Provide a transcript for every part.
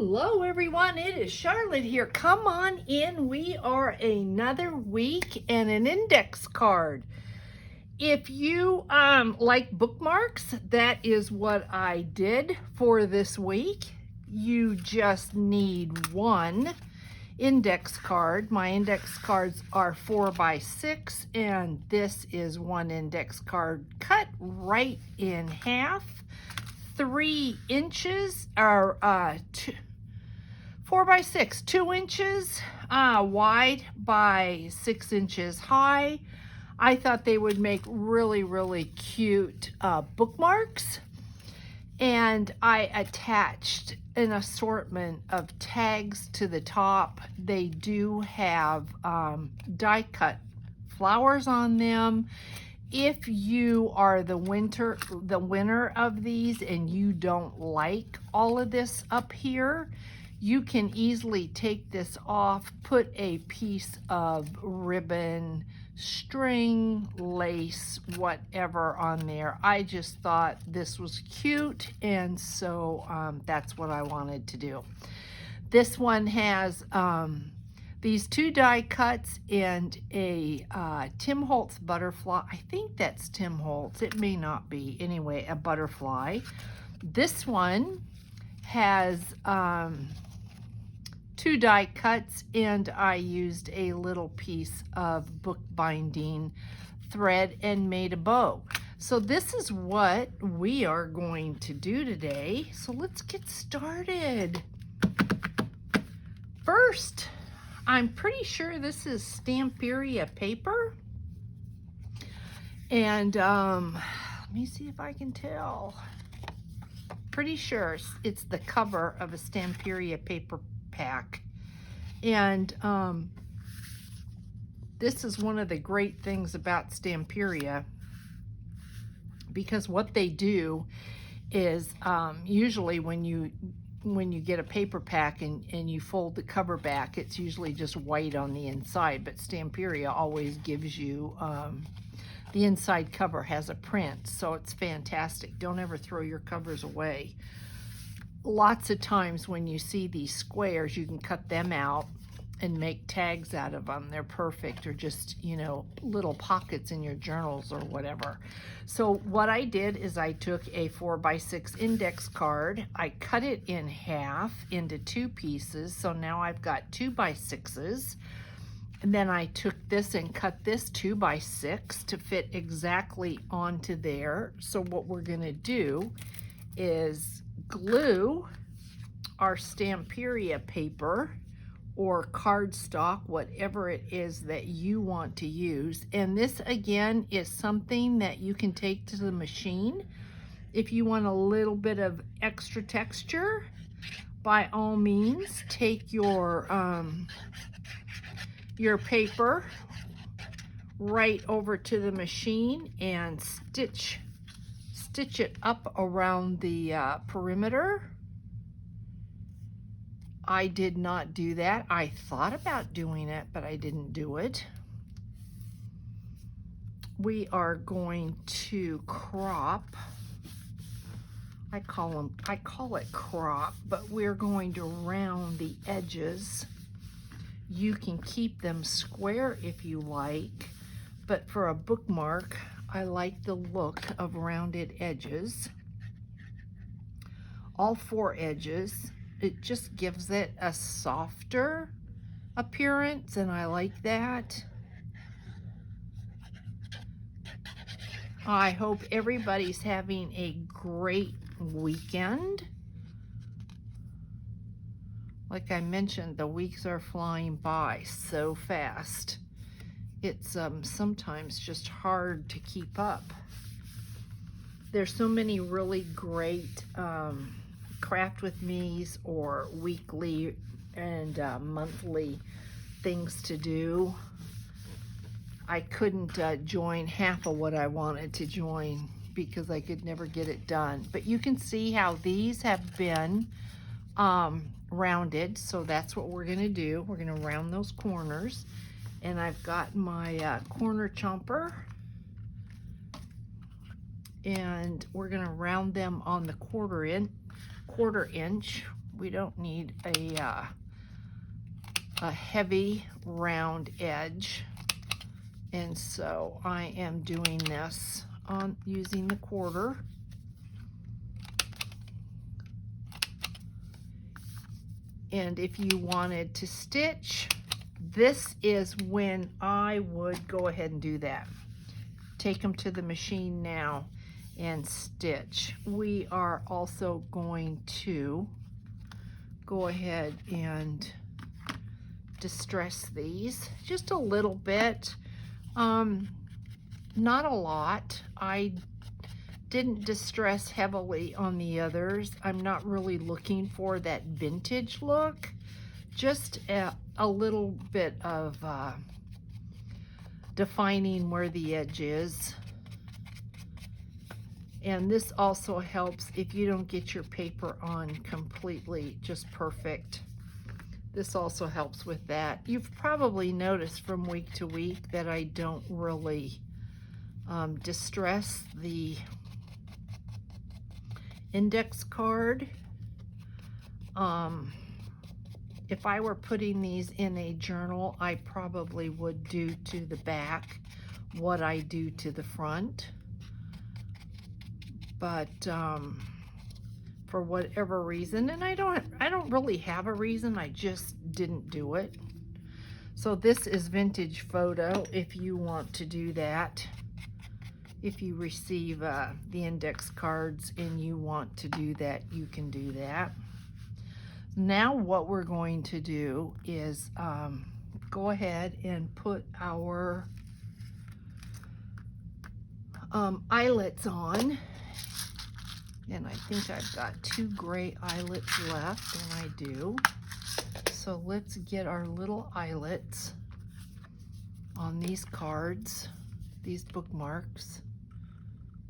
Hello everyone, it is Charlotte here. Come on in. We are another week and an index card. If you like bookmarks, that is what I did for this week. You just need one index card. My index cards are 4x6 and this is one index card cut right in half. 3 inches or 4x6, 2 inches wide by 6 inches high. I thought they would make really cute bookmarks, and I attached an assortment of tags to the top. They do have die cut flowers on them. If you are the winner of these and you don't like all of this up here, you can easily take this off, put a piece of ribbon, string, lace, whatever on there. I just thought this was cute, and so that's what I wanted to do. This one has these 2 die cuts and a Tim Holtz butterfly. I think that's Tim Holtz. It may not be. Anyway, a butterfly. This one has 2 die cuts, and I used a little piece of bookbinding thread and made a bow. So this is what we are going to do today. So let's get started. First, I'm pretty sure this is Stamperia paper. And let me see if I can tell. Pretty sure it's the cover of a Stamperia paper pack. And this is one of the great things about Stamperia, because what they do is usually when you get a paper pack and you fold the cover back, it's usually just white on the inside, but Stamperia always gives you the inside cover has a print, so it's fantastic. Don't ever throw your covers away. Lots of times when you see these squares, you can cut them out and make tags out of them. They're perfect, or just, you know, little pockets in your journals or whatever. So what I did is I took a 4x6 index card. I cut it in half into 2 pieces. So now I've got 2x6s. And then I took this and cut this 2x6 to fit exactly onto there. So what we're gonna do is glue our Stamperia paper or cardstock, whatever it is that you want to use. And this again is something that you can take to the machine. If you want a little bit of extra texture, by all means, take your paper right over to the machine and stitch it up around the perimeter. I did not do that. I thought about doing it, but I didn't do it. We are going to crop. I call it crop, but we're going to round the edges. You can keep them square if you like, but for a bookmark, I like the look of rounded edges. All 4 edges. It just gives it a softer appearance, and I like that. I hope everybody's having a great weekend. Like I mentioned, the weeks are flying by so fast. It's sometimes just hard to keep up. There's so many really great craft with me's or weekly and monthly things to do. I couldn't join half of what I wanted to join because I could never get it done. But you can see how these have been rounded, so that's what we're gonna do. We're gonna round those corners, and I've got my corner chomper, and we're gonna round them on the quarter inch We don't need a heavy round edge. And so I am doing this on using the quarter. And if you wanted to stitch, this is when I would go ahead and do that. Take them to the machine now and stitch. We are also going to go ahead and distress these just a little bit. Not a lot. I didn't distress heavily on the others. I'm not really looking for that vintage look. Just a little bit of defining where the edge is. And this also helps if you don't get your paper on completely just perfect. This also helps with that. You've probably noticed from week to week that I don't really distress the index card. If I were putting these in a journal, I probably would do to the back what I do to the front. But for whatever reason, and I don't really have a reason, I just didn't do it. So this is vintage photo if you want to do that. If you receive the index cards and you want to do that, you can do that. Now what we're going to do is go ahead and put our eyelets on. And I think I've got 2 gray eyelets left, and I do. So let's get our little eyelets on these cards, these bookmarks,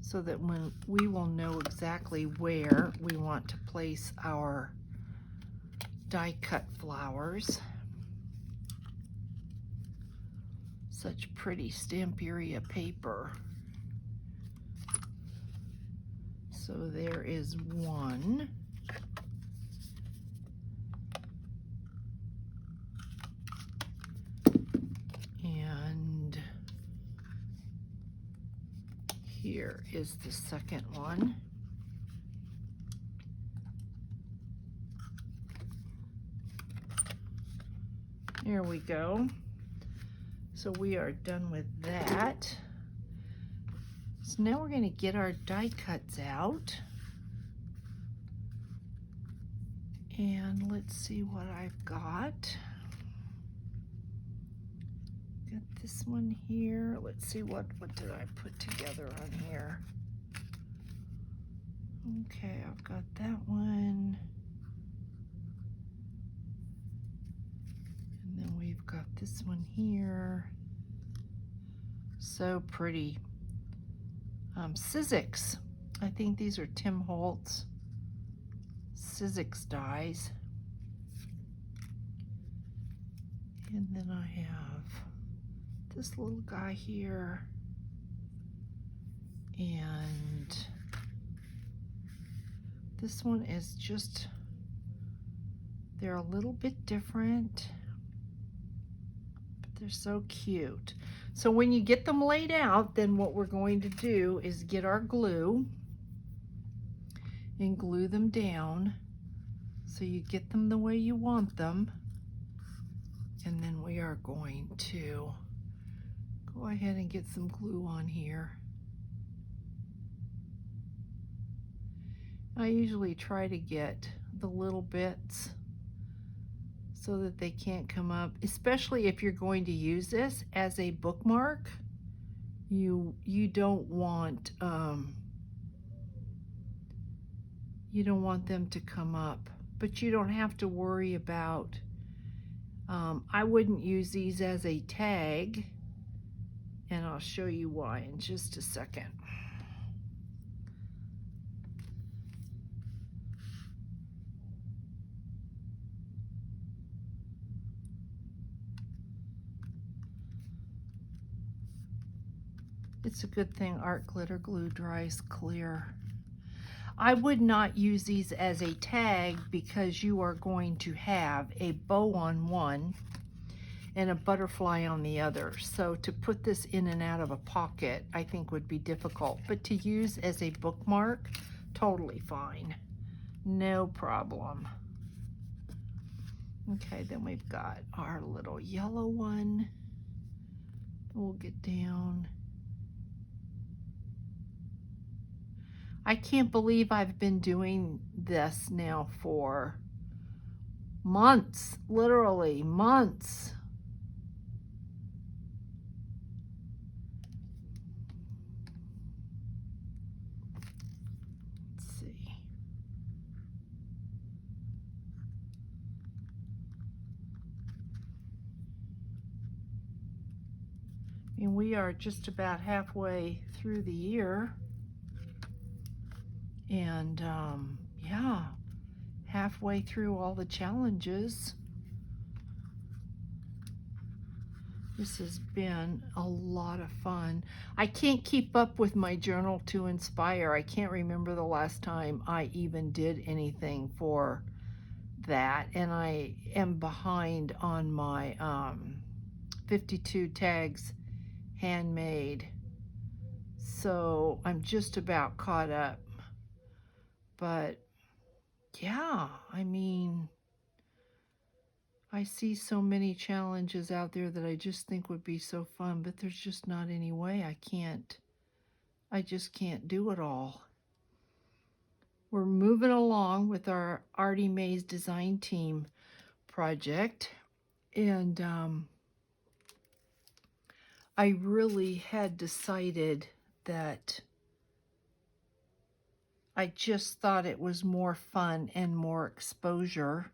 so that when we will know exactly where we want to place our die cut flowers. Such pretty Stamperia paper. So there is one. And here is the second one. There we go. So we are done with that. So now we're going to get our die cuts out. And let's see what I've got. Got this one here. Let's see what did I put together on here. Okay, I've got that one. And then we've got this one here. So pretty. Sizzix. I think these are Tim Holtz Sizzix dies. And then I have this little guy here. And this one is just, they're a little bit different, but they're so cute. So when you get them laid out, then what we're going to do is get our glue and glue them down so you get them the way you want them. And then we are going to go ahead and get some glue on here. I usually try to get the little bits so that they can't come up, especially if you're going to use this as a bookmark. You don't want them to come up, but you don't have to worry about. I wouldn't use these as a tag, and I'll show you why in just a second. It's a good thing art glitter glue dries clear. I would not use these as a tag because you are going to have a bow on one and a butterfly on the other. So to put this in and out of a pocket, I think would be difficult. But to use as a bookmark, totally fine. No problem. Okay, then we've got our little yellow one. We'll get down. I can't believe I've been doing this now for months, literally months. Let's see. And we are just about halfway through the year. And yeah, halfway through all the challenges. This has been a lot of fun. I can't keep up with my journal to inspire. I can't remember the last time I even did anything for that. And I am behind on my 52 tags handmade. So I'm just about caught up. But yeah, I mean, I see so many challenges out there that I just think would be so fun, but there's just not any way. I just can't do it all. We're moving along with our Artie Mays design team project, and I really had decided that I just thought it was more fun and more exposure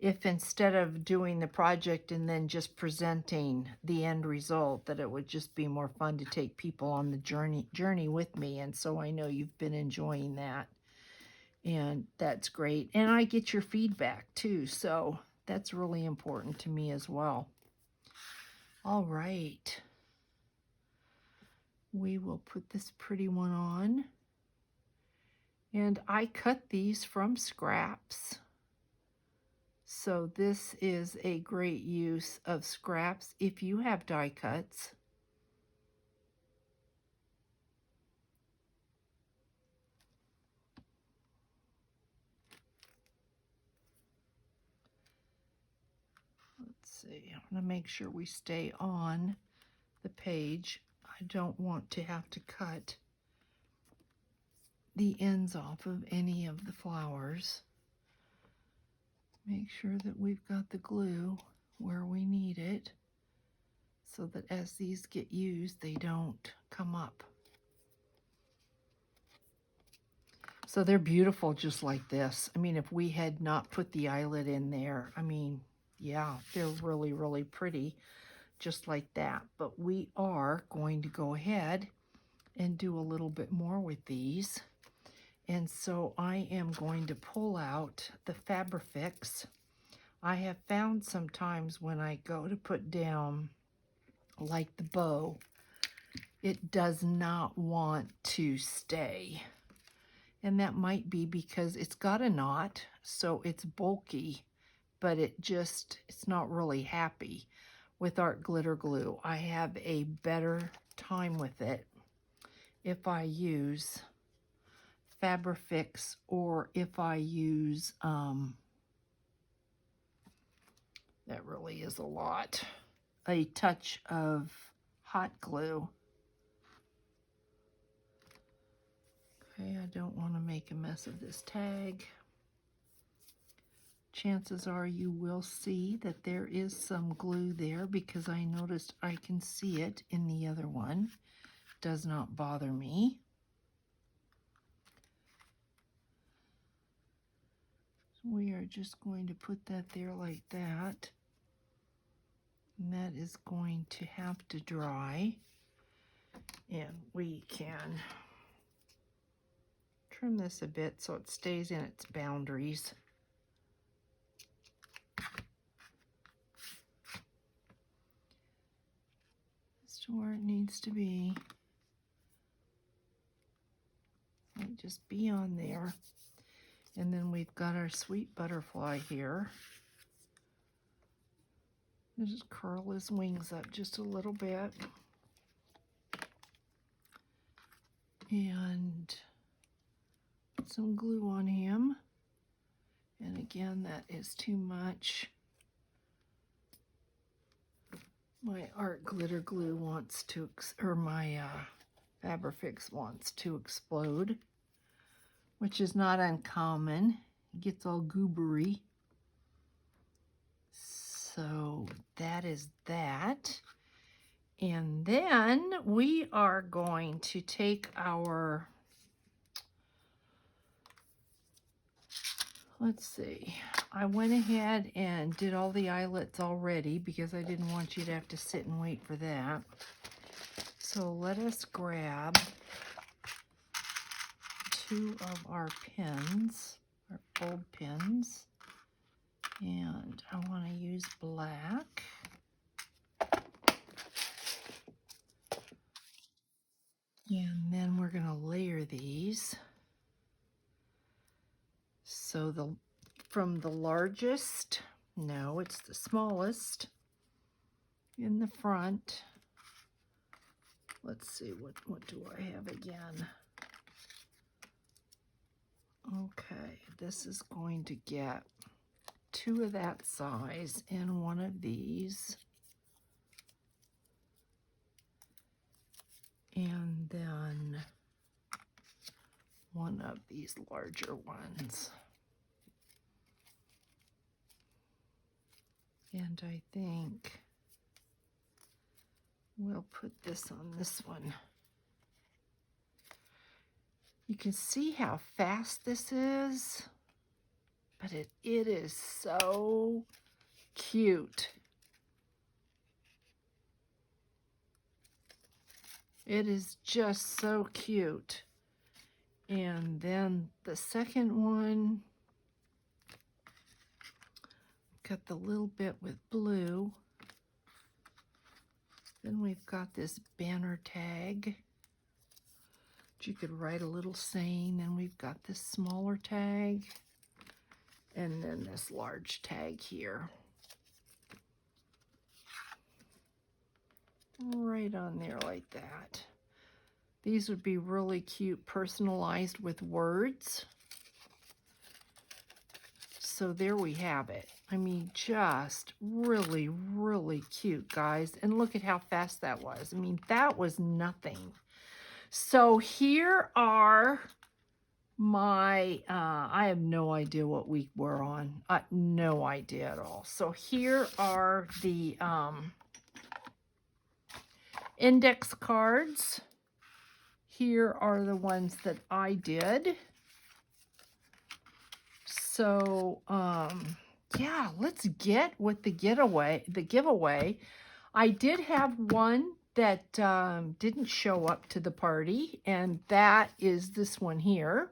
if instead of doing the project and then just presenting the end result, that it would just be more fun to take people on the journey with me. And so I know you've been enjoying that, and that's great. And I get your feedback too, so that's really important to me as well. All right. We will put this pretty one on. And I cut these from scraps. So this is a great use of scraps if you have die cuts. Let's see, I'm going to make sure we stay on the page. I don't want to have to cut the ends off of any of the flowers. Make sure that we've got the glue where we need it so that as these get used, they don't come up. So they're beautiful just like this. I mean, if we had not put the eyelet in there, I mean, yeah, they're really, really pretty just like that. But we are going to go ahead and do a little bit more with these. And so I am going to pull out the Fabrifix. I have found sometimes when I go to put down like the bow, it does not want to stay. And that might be because it's got a knot, so it's bulky, but it's not really happy. With art glitter glue, I have a better time with it if I use Fabrifix or if I use, that really is a lot, a touch of hot glue. Okay, I don't want to make a mess of this tag. Chances are you will see that there is some glue there because I noticed I can see it in the other one. Does not bother me. So we are just going to put that there like that. And that is going to have to dry. And we can trim this a bit so it stays in its boundaries. Just to where it needs to be. I just be on there. And then we've got our sweet butterfly here. Just curl his wings up just a little bit. And put some glue on him. And again, that is too much. My art glitter glue wants to, or my Fabrifix wants to explode, which is not uncommon. It gets all goobery. So that is that. And then we are going to take our, let's see, I went ahead and did all the eyelets already because I didn't want you to have to sit and wait for that. So let us grab 2 of our pins, our fold pins, and I want to use black. And then we're going to layer these. So from the largest, no, it's the smallest in the front. Let's see, what do I have again? Okay, this is going to get 2 of that size and 1 of these. And then 1 of these larger ones. And I think we'll put this on this one. You can see how fast this is, but it is so cute. It is just so cute. And then the second one, got the little bit with blue. Then we've got this banner tag. You could write a little saying. Then we've got this smaller tag. And then this large tag here. Right on there like that. These would be really cute, personalized with words. So there we have it. I mean, just really, really cute, guys. And look at how fast that was. I mean, that was nothing. So here are my, I have no idea what week we're on. No idea at all. So here are the index cards. Here are the ones that I did. So, yeah, let's get with the giveaway. I did have one that didn't show up to the party, and that is this one here.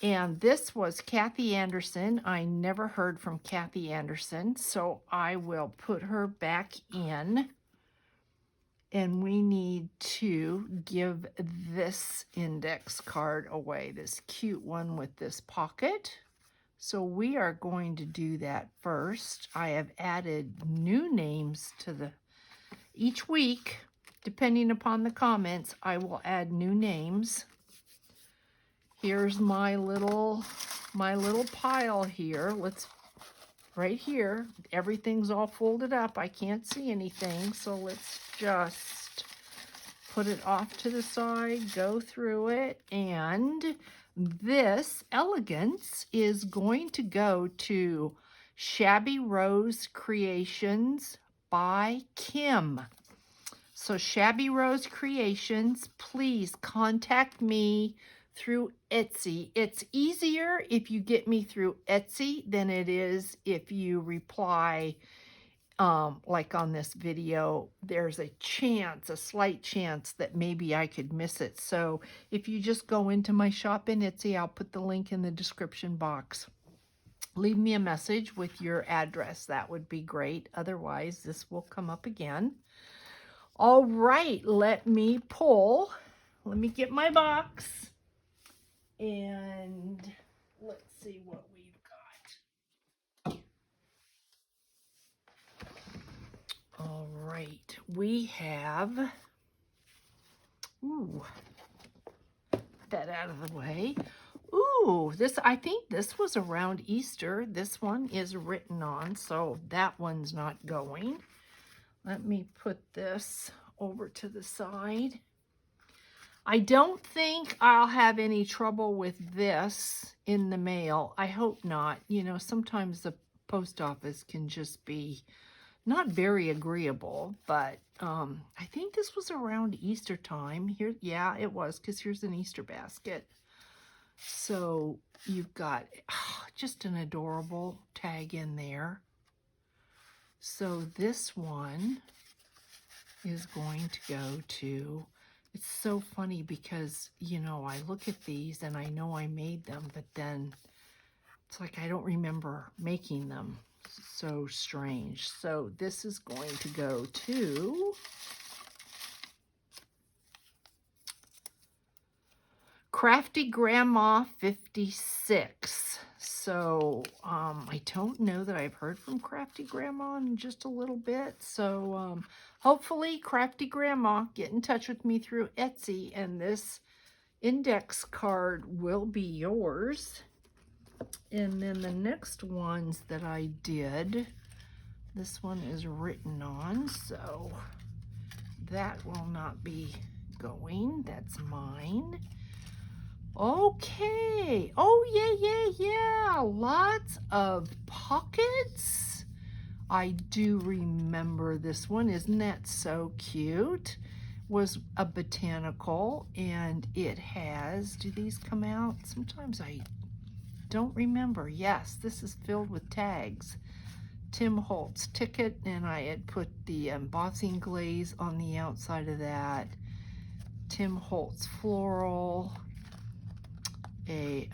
And this was Kathy Anderson. I never heard from Kathy Anderson, so I will put her back in. And we need to give this index card away, this cute one with this pocket. So we are going to do that first. I have added new names to each week, depending upon the comments, I will add new names. Here's my little pile here. Right here, everything's all folded up. I can't see anything, so let's just put it off to the side, go through it, and this elegance is going to go to Shabby Rose Creations by Kim. So Shabby Rose Creations, please contact me through Etsy. It's easier if you get me through Etsy than it is if you reply like on this video. There's a slight chance that maybe I could miss it. So if you just go into my shop in Etsy, I'll put the link in the description box. Leave me a message with your address. That would be great. Otherwise, this will come up again. All right, let me get my box. And let's see what we've got. All right, we have, that out of the way. This, I think this was around Easter. This one is written on, so that one's not going. Let me put this over to the side. I don't think I'll have any trouble with this in the mail. I hope not. You know, sometimes the post office can just be not very agreeable, but I think this was around Easter time. Here, yeah, it was, because here's an Easter basket. So you've got just an adorable tag in there. So this one is going to go to, it's so funny because, you know, I look at these and I know I made them, but then it's like I don't remember making them. So strange. So this is going to go to Crafty Grandma 56. So I don't know that I've heard from Crafty Grandma in just a little bit. So hopefully Crafty Grandma, get in touch with me through Etsy and this index card will be yours. And then the next ones that I did, this one is written on, so that will not be going. That's mine. Okay. Oh, yeah. Lots of pockets. I do remember this one. Isn't that so cute? Was a botanical, and it has, do these come out? Sometimes I don't remember. Yes, this is filled with tags. Tim Holtz ticket, and I had put the embossing glaze on the outside of that. Tim Holtz floral, a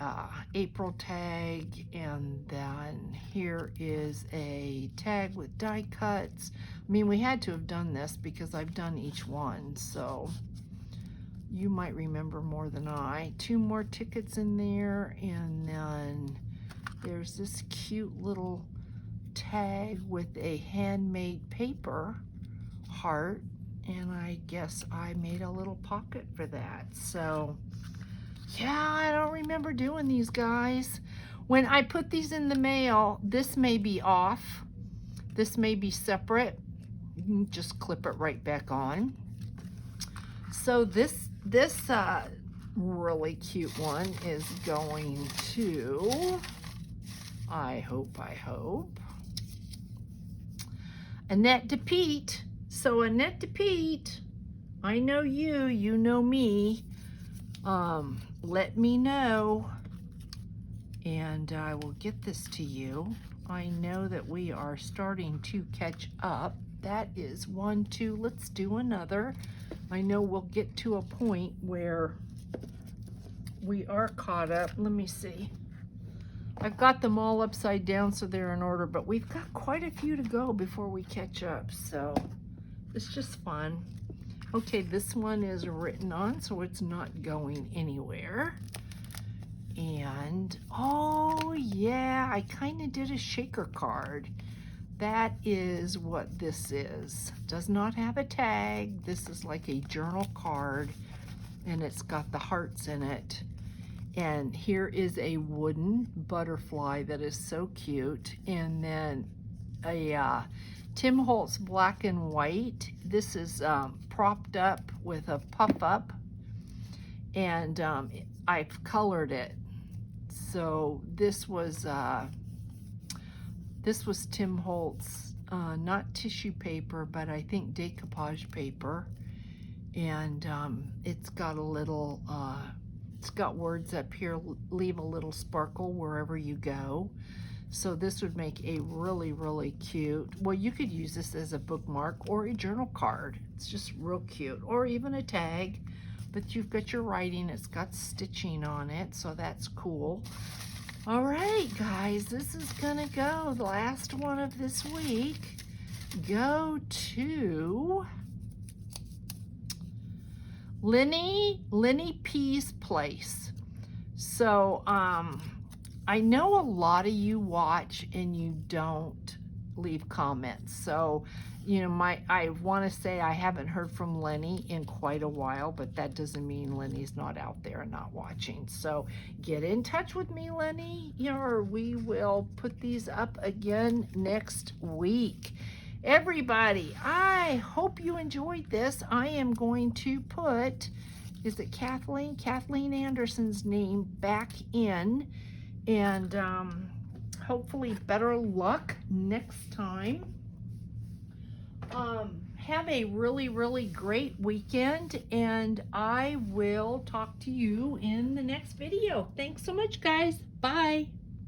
April tag, and then here is a tag with die cuts. I mean, we had to have done this because I've done each one, so you might remember more than I. 2 more tickets in there, and then there's this cute little tag with a handmade paper heart, and I guess I made a little pocket for that. So yeah, I don't remember doing these, guys. When I put these in the mail, this may be off, this may be separate. You can just clip it right back on. So this really cute one is going to, I hope, Annette DePete. So Annette DePete, I know you, you know me. Let me know and I will get this to you. I know that we are starting to catch up. That is 1, 2, let's do another. I know we'll get to a point where we are caught up. Let me see. I've got them all upside down so they're in order, but we've got quite a few to go before we catch up, so it's just fun. Okay, this one is written on, so it's not going anywhere. And, oh yeah, I kind of did a shaker card. That is what this is. Does not have a tag. This is like a journal card, and it's got the hearts in it. And here is a wooden butterfly that is so cute. And then a Tim Holtz black and white. This is propped up with a puff up, and I've colored it. So this was Tim Holtz, not tissue paper, but I think decoupage paper. And it's got a little, it's got words up here, leave a little sparkle wherever you go. So this would make a really, really cute, well, you could use this as a bookmark or a journal card. It's just real cute, or even a tag, but you've got your writing, it's got stitching on it, so that's cool. All right, guys, this is gonna go, the last one of this week, go to Lenny P's Place. So, I know a lot of you watch and you don't leave comments. So, you know, I want to say I haven't heard from Lenny in quite a while, but that doesn't mean Lenny's not out there and not watching. So get in touch with me, Lenny, or we will put these up again next week. Everybody, I hope you enjoyed this. I am going to put, is it Kathleen Anderson's name back in, and hopefully better luck next time. Have a really, really great weekend, and I will talk to you in the next video. Thanks so much, guys. Bye.